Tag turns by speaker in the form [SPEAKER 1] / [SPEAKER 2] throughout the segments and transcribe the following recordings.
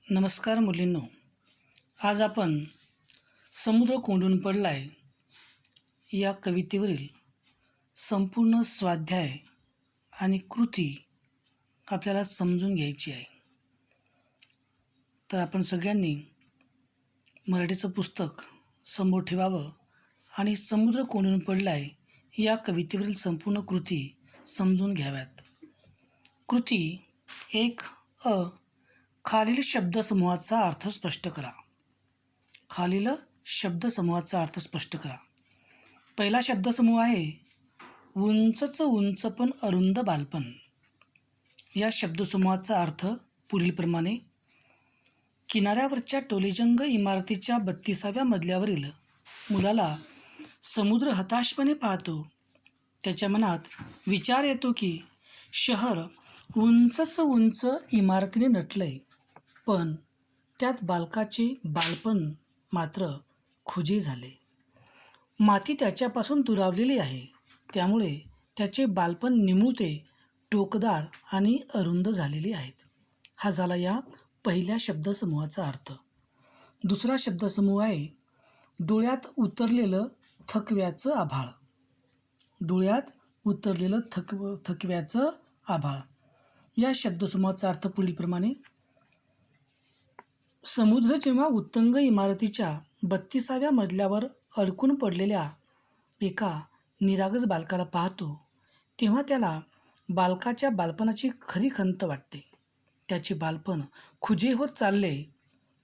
[SPEAKER 1] नमस्कार मुलींनो, आज आपण समुद्र कोंडून पडलाय या कवितेवरील संपूर्ण स्वाध्याय आणि कृती आपल्याला समजून घ्यायची आहे. तर आपण सगळ्यांनी मराठीचं पुस्तक समोर ठेवावं आणि समुद्र कोंडून पडलाय या कवितेवरील संपूर्ण कृती समजून घ्याव्यात. कृती 1 अ. खालील शब्दसमूहाचा अर्थ स्पष्ट करा. खालील शब्दसमूहाचा अर्थ स्पष्ट करा. पहिला शब्दसमूह आहे उंचच उंच पण अरुंद बालपण. या शब्दसमूहाचा अर्थ पुढीलप्रमाणे: किनाऱ्यावरच्या टोलेजंग इमारतीच्या 32व्या मजल्यावरील मुलाला समुद्र हताशपणे पाहतो. त्याच्या मनात विचार येतो की शहर उंचच उंच इमारतीने नटलंय, पण त्यात बालकाचे बालपण मात्र खुजे झाले. माती त्याच्यापासून दुरावलेली आहे, त्यामुळे त्याचे बालपण निमुळते, टोकदार आणि अरुंद झालेले आहेत. हा झाला या पहिल्या शब्दसमूहाचा अर्थ. दुसरा शब्दसमूह आहे डोळ्यात उतरलेलं थकव्याचं आभाळ. डोळ्यात उतरलेलं थकव्याचं आभाळ. या शब्दसमूहाचा अर्थ पुढीलप्रमाणे: समुद्र जेव्हा उत्तुंग इमारतीच्या 32व्या मजल्यावर अडकून पडलेल्या एका निरागस बालकाला पाहतो, तेव्हा त्याला बालकाच्या बालपणाची खरी खंत वाटते. त्याचे बालपण खुजे होत चालले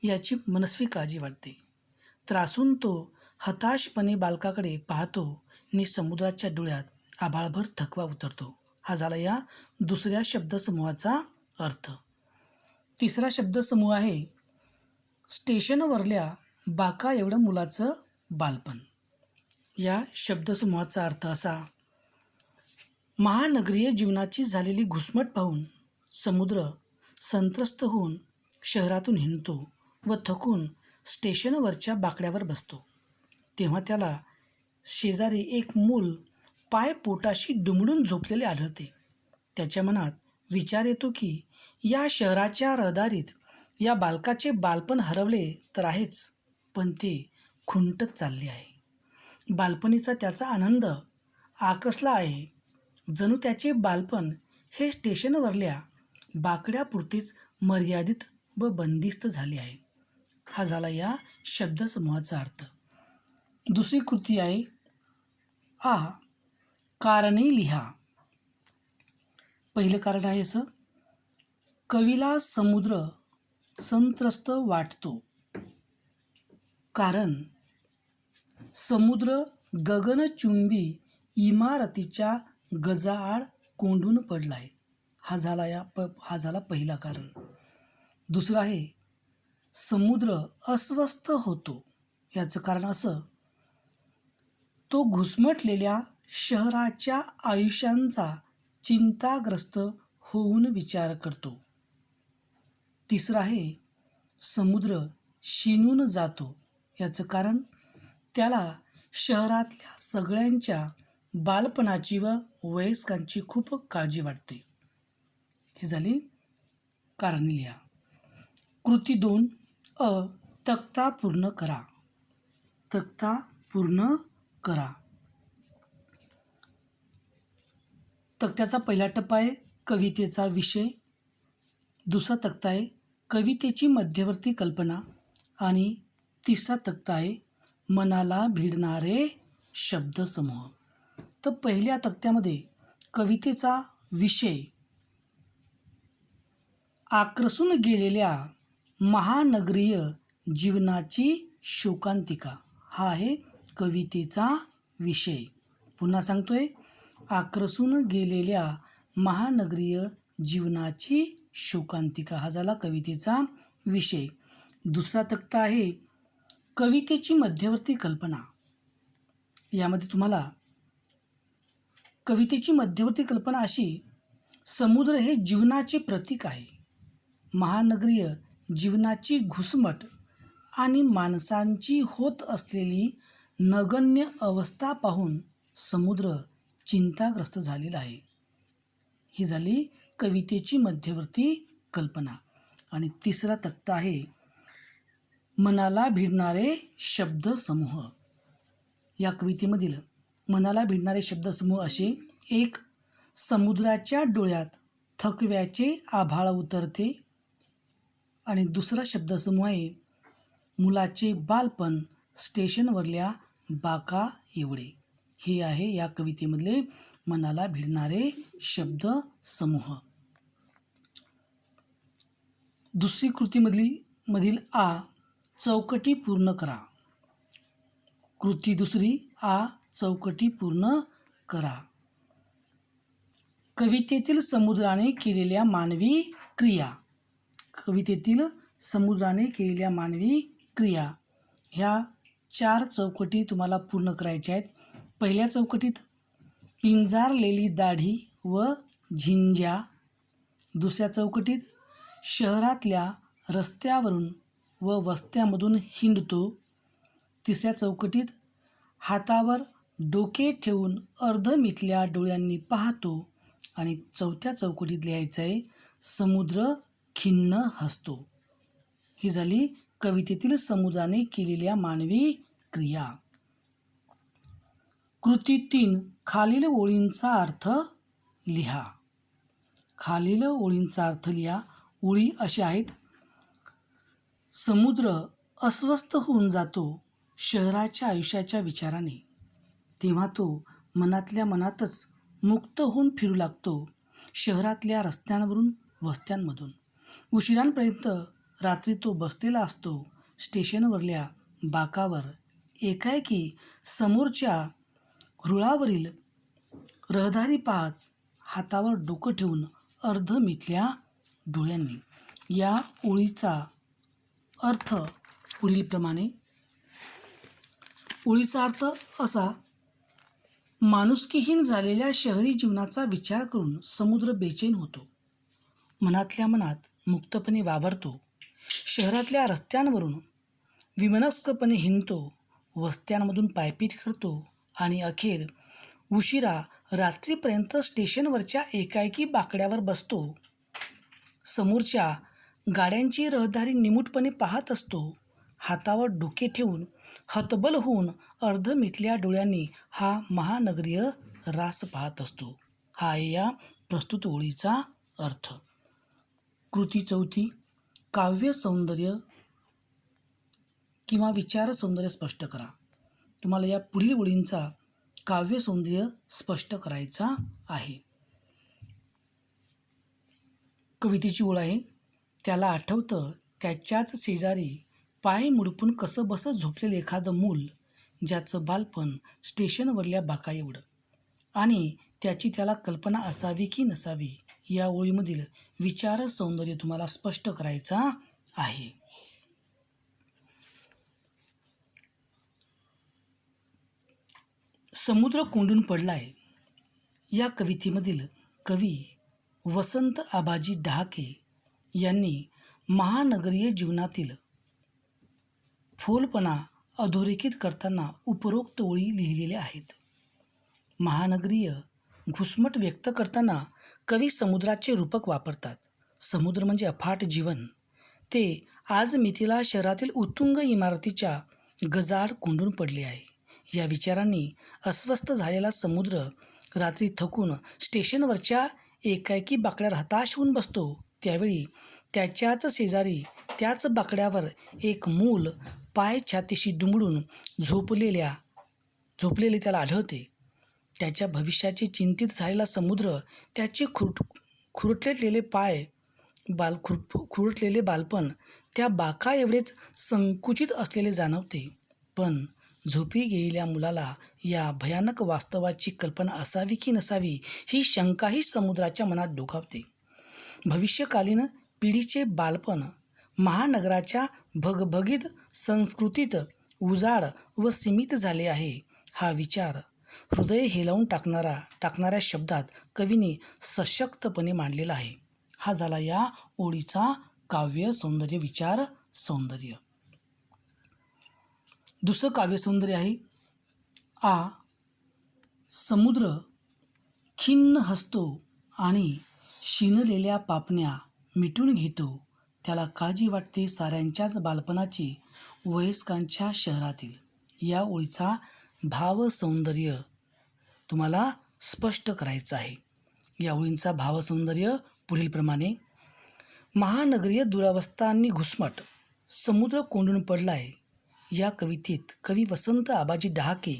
[SPEAKER 1] याची मनस्वी काळजी वाटते. त्रासून तो हताशपणे बालकाकडे पाहतो आणि समुद्राच्या डोळ्यात आभाळभर थकवा उतरतो. हा झाला या दुसऱ्या शब्दसमूहाचा अर्थ. तिसरा शब्दसमूह आहे स्टेशनवरल्या बाका एवढं मुलाचं बालपण. या शब्दसमूहाचा अर्थ असा: महानगरीय जीवनाची झालेली घुसमट पाहून समुद्र संत्रस्त होऊन शहरातून हिंडतो व थकून स्टेशनवरच्या बाकड्यावर बसतो. तेव्हा त्याला शेजारी एक मूल पाय पोटाशी दुमडून झोपलेले आढळते. त्याच्या मनात विचार येतो की या शहराच्या रहदारीत या बालकाचे बालपण हरवले तर आहेच, पण ते खुंटत चालले आहे. बालपणीचा त्याचा आनंद आकसला आहे. जणू त्याचे बालपण हे स्टेशनवरल्या बाकड्यापुरतेच मर्यादित व बंदिस्त झाले आहे. हा झाला या शब्दसमूहाचा अर्थ. दुसरी कृती आहे आ. कारणे लिहा. पहिलं कारण आहे असं: कवीला समुद्र संत्रस्त वाटतो, कारण समुद्र गगनचुंबी इमारतीच्या गजाआड कोंडून पडलाय. हा झाला पहिला कारण. दुसरं आहे समुद्र अस्वस्थ होतो. याचं कारण असं: तो घुसमटलेल्या शहराच्या आयुष्यांचा चिंताग्रस्त होऊन विचार करतो. तिसरं आहे समुद्र शिणून जातो. याचं कारण त्याला शहरातल्या सगळ्यांच्या बालपणाची व वयस्कांची खूप काळजी वाटते. ही झाली कारणे लिहा. कृती 2 अ. तक्ता पूर्ण करा. तक्ता पूर्ण करा. तक्त्याचा पहिला टप्पा आहे कवितेचा विषय. दुसरा तक्ता आहे कवितेची मध्यवर्ती कल्पना आणि तिसरा तक्ता आहे मनाला भिडणारे शब्दसमूह. तर पहिल्या तक्त्यामध्ये कवितेचा विषय आक्रसून गेलेल्या महानगरीय जीवनाची शोकांतिका. हा आहे कवितेचा विषय. पुन्हा सांगतोय, आक्रसून गेलेल्या महानगरीय जीवनाची शोकांतिका. हा झाला कवितेचा विषय. दुसरा तक्ता आहे कवितेची मध्यवर्ती कल्पना. यामध्ये तुम्हाला कवितेची मध्यवर्ती कल्पना अशी: समुद्र हे जीवनाचे प्रतीक आहे. महानगरीय जीवनाची घुसमट आणि माणसांची होत असलेली नगण्य अवस्था पाहून समुद्र चिंताग्रस्त झालेला आहे. ही झाली कवितेची मध्यवर्ती कल्पना. आणि तिसरा तक्ता आहे मनाला भिडणारे शब्दसमूह. या कवितेमधील मनाला भिडणारे शब्दसमूह असे: एक, समुद्राच्या डोळ्यात थकव्याचे आभाळ उतरते. आणि दुसरा शब्दसमूह आहे मुलाचे बालपण स्टेशनवरल्या बाका एवढे. हे आहे या कवितेमधले मनाला भिडणारे शब्दसमूह. दुसरी कृतीमधील आ, चौकटी पूर्ण करा. कृती दुसरी आ, चौकटी पूर्ण करा. कवितेतील समुद्राने केलेल्या मानवी क्रिया. कवितेतील समुद्राने केलेल्या मानवी क्रिया ह्या 4 चौकटी तुम्हाला पूर्ण करायच्या आहेत. पहिल्या चौकटीत पिंजारलेली दाढी व झिंज्या. दुसऱ्या चौकटीत शहरातल्या रस्त्यावरून व वस्त्यामधून हिंडतो. तिसऱ्या चौकटीत हातावर डोके ठेवून अर्धमिटल्या डोळ्यांनी पाहतो. आणि चौथ्या चौकटीत लिहायचं आहे समुद्र खिन्न हसतो. ही झाली कवितेतील समुद्राने केलेल्या मानवी क्रिया. कृती 3, खालील ओळींचा अर्थ लिहा. खालील ओळींचा अर्थ लिहा. ओळी अशा आहेत: समुद्र अस्वस्थ होऊन जातो शहराच्या आयुष्याच्या विचाराने, तेव्हा तो मनातल्या मनातच मुक्त होऊन फिरू लागतो शहरातल्या रस्त्यांवरून वस्त्यांमधून. उशिरांपर्यंत रात्री तो बसलेला असतो स्टेशनवरल्या बाकावर. एकाएकी समोरच्या रुळावरील रहदारी पाहत हातावर डोकं ठेवून अर्धमिटल्या डोळ्यांनी. या ओळीचा अर्थ पुढीलप्रमाणे. ओळीचा अर्थ असा: माणुसकीहीन झालेल्या शहरी जीवनाचा विचार करून समुद्र बेचैन होतो. मनातल्या मनात मुक्तपणे वावरतो. शहरातल्या रस्त्यांवरून विमनस्कपणे हिंडतो. वस्त्यांमधून पायपीट करतो आणि अखेर उशिरा रात्रीपर्यंत स्टेशनवरच्या एकाएकी बाकड्यावर बसतो. समोरच्या गाड्यांची रहदारी निमूटपणे पाहत असतो. हातावर डोके ठेवून हतबल होऊन अर्धमिटल्या डोळ्यांनी हा महानगरीय रास पाहत असतो. हा आहे या प्रस्तुत ओळीचा अर्थ. कृती चौथी, काव्य सौंदर्य किंवा विचार सौंदर्य स्पष्ट करा. तुम्हाला या पुढील ओळींचा काव्य सौंदर्य स्पष्ट करायचा आहे. कवितेची ओळ आहे: त्याला आठवतं त्याच्याच शेजारी पाय मुडपून कसं बसं झोपलेलं एखादं मूल, ज्याचं बालपण स्टेशनवरल्या बाका एवढं, आणि त्याची त्याला कल्पना असावी की नसावी. या ओळीमधील विचार सौंदर्य तुम्हाला स्पष्ट करायचा आहे. समुद्र कोंडून पडलाय या कवितेमधील कवी वसंत आबाजी डहाके यांनी महानगरीय जीवनातील फोलपणा अधोरेखित करताना उपरोक्त ओळी लिहिलेल्या आहेत. महानगरीय घुसमट व्यक्त करताना कवी समुद्राचे रूपक वापरतात. समुद्र म्हणजे अफाट जीवन. ते आज मिथिला शहरातील उत्तुंग इमारतीच्या गजाआड कोंडून पडले आहे. या विचारांनी अस्वस्थ झालेला समुद्र रात्री थकून स्टेशनवरच्या एकाएकी बाकड्यावर हताश होऊन बसतो. त्यावेळी त्याच्याच शेजारी त्याच बाकड्यावर एक मूल पाय छातीशी दुमडून झोपलेले त्याला आढळते. त्याच्या भविष्याचे चिंतित झालेला समुद्र त्याचे खुरटलेले बालपण त्या बाका एवढेच संकुचित असलेले जाणवते. पण झोपी गेलेल्या मुलाला या भयानक वास्तवाची कल्पना असावी की नसावी ही शंकाही समुद्राच्या मनात डोकावते. भविष्यकालीन पिढीचे बालपण महानगराच्या भगभगीत संस्कृतीत उजाड व सीमित झाले आहे. हा विचार हृदय हेलावून टाकणाऱ्या शब्दात कवीने सशक्तपणे मांडलेला आहे. हा झाला या ओळीचा काव्य सौंदर्य, विचार सौंदर्य. दुसरं काव्य सौंदर्य आहे आ, समुद्र खिन्न हसतो आणि शिनलेल्या पापण्या मिटून घेतो त्याला काळजी वाटते साऱ्यांच्याच बालपणाची वयस्कांच्या शहरातील. या ओळीचा भावसौंदर्य तुम्हाला स्पष्ट करायचं आहे. या ओळींचा भावसौंदर्य पुढीलप्रमाणे: महानगरीय दुरावस्था आणि घुसमट, समुद्र कोंडून पडलाय या कवितेत कवी वसंत आबाजी डहाके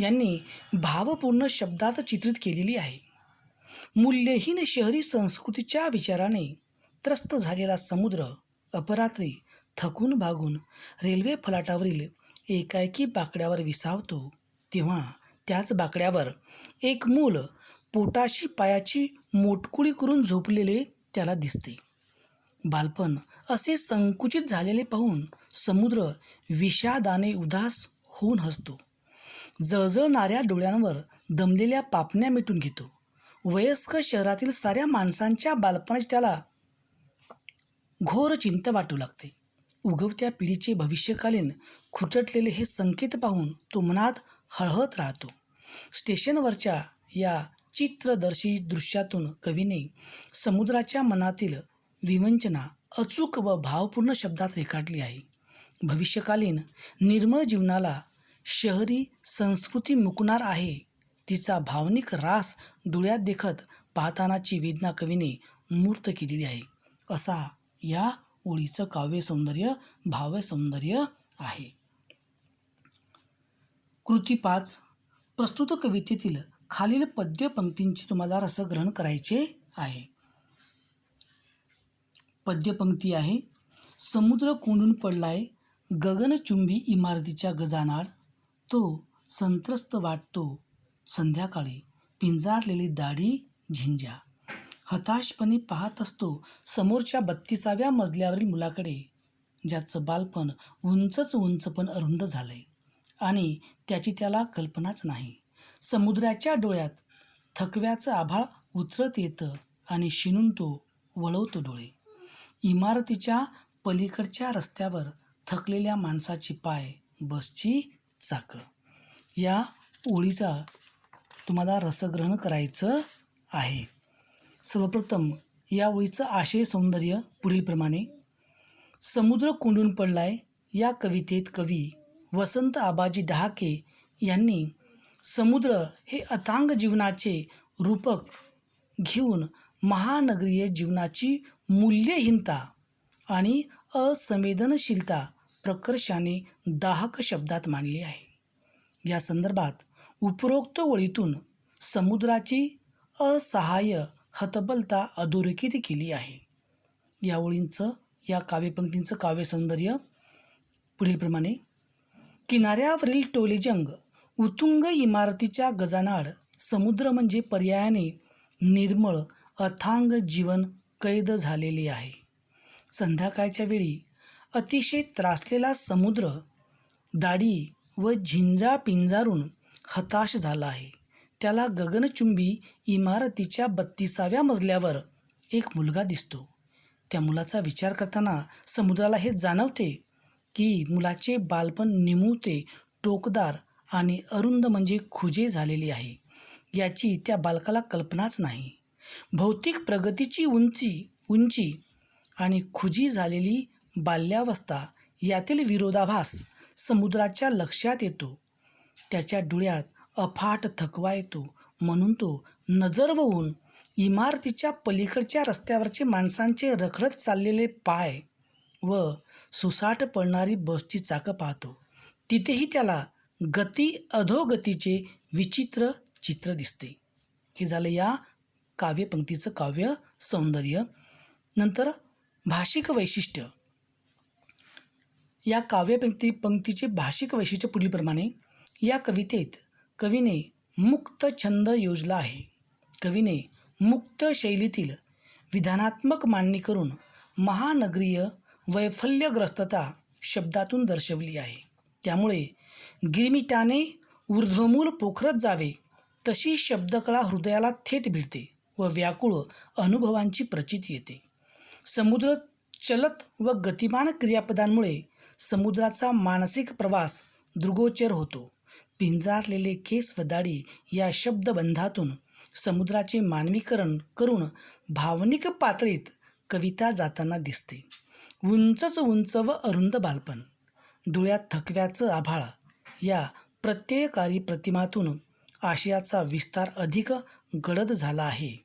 [SPEAKER 1] यांनी भावपूर्ण शब्दात चित्रित केलेली आहे. मूल्यहीन शहरी संस्कृतीच्या विचाराने त्रस्त झालेला समुद्र अपरात्री थकून भागून रेल्वे फलाटावरील एकाएकी बाकड्यावर विसावतो, तेव्हा त्याच बाकड्यावर एक मूल पोटाशी पायाची मोटकुळी करून झोपलेले त्याला दिसते. बालपण असे संकुचित झालेले पाहून समुद्र विषादाने उदास होऊन हसतो. जळजळणाऱ्या डोळ्यांवर दमलेल्या पापण्या मिटून घेतो. वयस्क शहरातील साऱ्या माणसांच्या बालपणाची त्याला घोर चिंता वाटू लागते. उगवत्या पिढीचे भविष्यकालीन खुटटलेले हे संकेत पाहून तो मनात हळहळत राहतो. स्टेशनवरच्या या चित्रदर्शी दृश्यातून कवीने समुद्राच्या मनातील विवंचना अचूक व भावपूर्ण शब्दात रेखाटली आहे. भविष्यकालीन निर्मळ जीवनाला शहरी संस्कृती मुकणार आहे, तिचा भावनिक रास डोळ्यात देखत पाहतानाची वेदना कवीने मूर्त केलेली आहे. असा या ओळीचं काव्यसौंदर्य, भावसौंदर्य आहे. कृती 5. प्रस्तुत कवितेतील खालील पद्यपंक्तींचे तुम्हाला रसग्रहण करायचे आहे. पद्यपंक्ती आहे: समुद्र कोंडून पडलाय गगनचुंबी इमारतीच्या गजानाड, तो संत्रस्त वाटतो संध्याकाळी पिंजारलेली दाढी झिंजा. हताशपणे पाहत असतो समोरच्या 32व्या मजल्यावरील मुलाकडे, ज्याचं बालपण उंचच उंच पण अरुंद झालंय आणि त्याची त्याला कल्पनाच नाही. समुद्राच्या डोळ्यात थकव्याचं आभाळ उतरत येतं आणि शिणून तो वळवतो डोळे. इमारतीच्या पलीकडच्या रस्त्यावर थकलेल्या माणसाची पाय, बसची चाकं. या ओळीचा तुम्हाला रसग्रहण करायचं आहे. सर्वप्रथम या ओळीचं आशय सौंदर्य पुढीलप्रमाणे: समुद्र कोंडून पडलाय या कवितेत कवी वसंत आबाजी डहाके यांनी समुद्र हे अथांग जीवनाचे रूपक घेऊन महानगरीय जीवनाची मूल्यहीनता आणि असंवेदनशीलता प्रकर्षाने दाहक शब्दात मांडली आहे. या संदर्भात उपरोक्त ओळीतून समुद्राची असहाय्य हतबलता अधोरेखित केली आहे. या ओळींचं, या काव्यपंक्तींचं काव्यसौंदर्य पुढीलप्रमाणे: किनाऱ्यावरील टोलेजंग उत्तुंग इमारतीच्या गजानाड, समुद्र म्हणजे पर्यायाने निर्मळ अथांग जीवन कैद झालेले आहे. संध्याकाळच्या वेळी अतिशय त्रासलेला समुद्र दाढी व झिंजा पिंजारून हताश झाला आहे. त्याला गगनचुंबी इमारतीच्या 32व्या मजल्यावर एक मुलगा दिसतो. त्या मुलाचा विचार करताना समुद्राला हे जाणवते की मुलाचे बालपण निमुळते, टोकदार आणि अरुंद म्हणजे खुजे झालेली आहे. याची त्या बालकाला कल्पनाच नाही. भौतिक प्रगतीची उंची आणि खुजी झालेली बाल्यावस्था यातील विरोधाभास समुद्राच्या लक्षात येतो. त्याच्या डोळ्यात अफाट थकवा येतो, म्हणून तो नजर वळवून इमारतीच्या पलीकडच्या रस्त्यावरचे माणसांचे रखडत चाललेले पाय व सुसाट पडणारी बसची चाकं पाहतो. तिथेही त्याला गती अधोगतीचे विचित्र चित्र दिसते. हे झालं या काव्यपंक्तीचं काव्य सौंदर्य. नंतर भाषिक वैशिष्ट्य. या काव्यपंक्तीचे भाषिक वैशिष्ट्य पुढीलप्रमाणे: या कवितेत कवीने मुक्त छंद योजला आहे. कवीने मुक्त शैलीतील विधानात्मक मांडणी करून महानगरीय वैफल्यग्रस्तता शब्दातून दर्शवली आहे. त्यामुळे गिरमिटाने ऊर्ध्वमूल पोखरत जावे तशी शब्दकळा हृदयाला थेट भिडते व व्याकुळ अनुभवांची प्रचिती येते. समुद्र चलत व गतिमान क्रियापदांमुळे समुद्राचा मानसिक प्रवास दृगोचर होतो. पिंजारलेले केस व दाढी या शब्दबंधातून समुद्राचे मानवीकरण करून भावनिक पातळीत कविता जाताना दिसते. उंचच उंच व अरुंद बालपण, डोळ्यात थकव्याचं आभाळ या प्रत्ययकारी प्रतिमातून आशयाचा विस्तार अधिक गडद झाला आहे.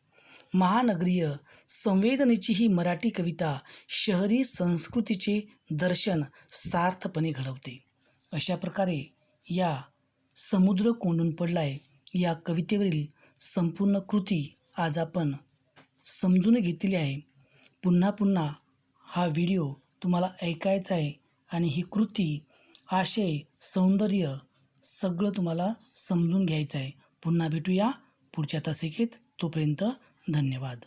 [SPEAKER 1] महानगरीय संवेदनेची ही मराठी कविता शहरी संस्कृतीचे दर्शन सार्थपणे घडवते. अशा प्रकारे या समुद्र कोंडून पडलाय या कवितेवरील संपूर्ण कृती आज आपण समजून घेतली आहे. पुन्हा पुन्हा हा व्हिडिओ तुम्हाला ऐकायचा आहे आणि ही कृती, आशय, सौंदर्य सगळं तुम्हाला समजून घ्यायचं आहे. पुन्हा भेटूया पुढच्या तासिकेत. तोपर्यंत धन्यवाद.